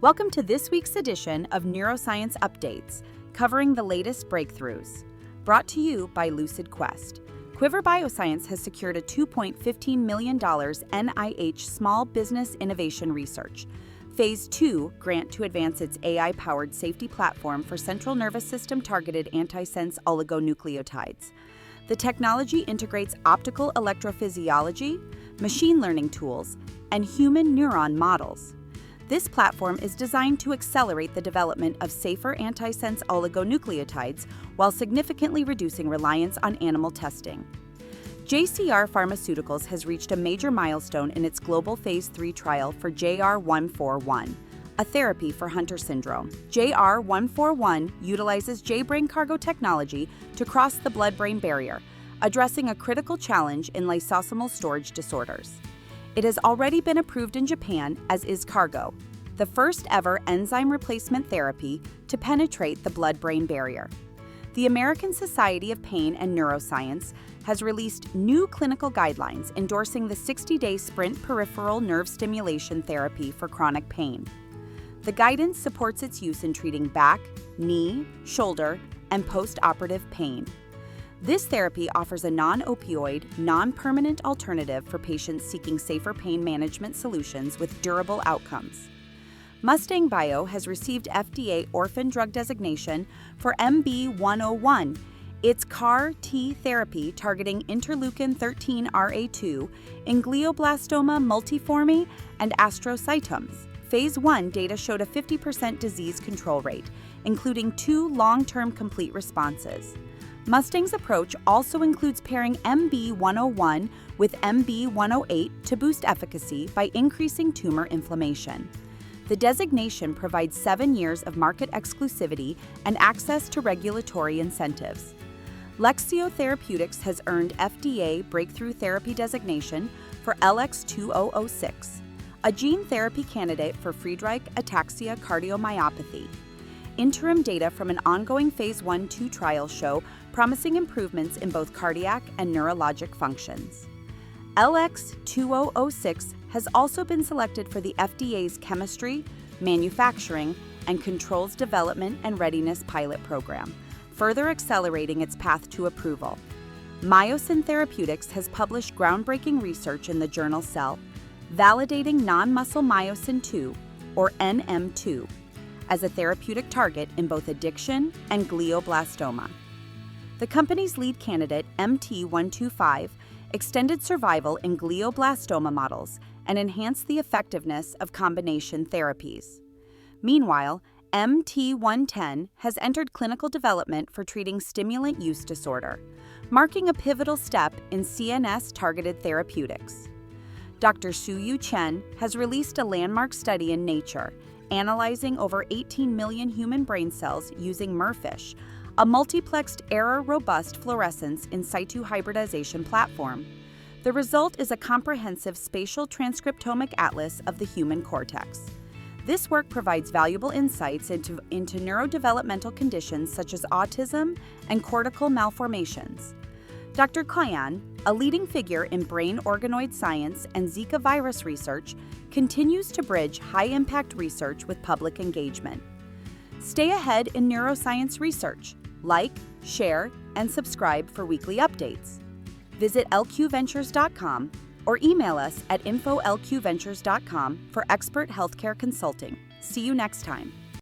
Welcome to this week's edition of Neuroscience Updates, covering the latest breakthroughs. Brought to you by LucidQuest. Quiver Bioscience has secured a $2.15 million NIH Small Business Innovation Research Phase 2 grant to advance its AI-powered safety platform for central nervous system-targeted antisense oligonucleotides. The technology integrates optical electrophysiology, machine learning tools, and human neuron models. This platform is designed to accelerate the development of safer antisense oligonucleotides while significantly reducing reliance on animal testing. JCR Pharmaceuticals has reached a major milestone in its global Phase 3 trial for JR-141, a therapy for Hunter syndrome. JR-141 utilizes IZCARGO technology to cross the blood-brain barrier, addressing a critical challenge in lysosomal storage disorders. It has already been approved in Japan as IZCARGO, the first ever enzyme replacement therapy to penetrate the blood-brain barrier. The American Society of Pain and Neuroscience has released new clinical guidelines endorsing the 60-day SPRINT peripheral nerve stimulation therapy for chronic pain. The guidance supports its use in treating back, knee, shoulder, and post-operative pain. This therapy offers a non-opioid, non-permanent alternative for patients seeking safer pain management solutions with durable outcomes. Mustang Bio has received FDA orphan drug designation for MB-101, its CAR-T therapy targeting interleukin-13 in glioblastoma multiforme and astrocytomes. Phase 1 data showed a 50% disease control rate, including 2 long-term complete responses. Mustang's approach also includes pairing MB-101 with MB-108 to boost efficacy by increasing tumor inflammation. The designation provides 7 years of market exclusivity and access to regulatory incentives. Lexeo Therapeutics has earned FDA Breakthrough Therapy designation for LX2006, a gene therapy candidate for Friedreich ataxia cardiomyopathy. Interim data from an ongoing Phase 1/2 trial show promising improvements in both cardiac and neurologic functions. LX2006 has also been selected for the FDA's Chemistry, Manufacturing, and Controls Development and Readiness Pilot Program, further accelerating its path to approval. Myosin Therapeutics has published groundbreaking research in the journal Cell, validating non-muscle myosin 2, or NM2, as a therapeutic target in both addiction and glioblastoma. The company's lead candidate, MT125, extended survival in glioblastoma models and enhanced the effectiveness of combination therapies. Meanwhile, MT110 has entered clinical development for treating stimulant use disorder, marking a pivotal step in CNS-targeted therapeutics. Dr. Suyu Chen has released a landmark study in Nature, analyzing over 18 million human brain cells using MERFISH, a multiplexed error-robust fluorescence in situ hybridization platform. The result is a comprehensive spatial transcriptomic atlas of the human cortex. This work provides valuable insights into neurodevelopmental conditions such as autism and cortical malformations. Dr. Koyan, a leading figure in brain organoid science and Zika virus research, continues to bridge high-impact research with public engagement. Stay ahead in neuroscience research. Like, share, and subscribe for weekly updates. Visit lqventures.com or email us at info@lqventures.com for expert healthcare consulting. See you next time.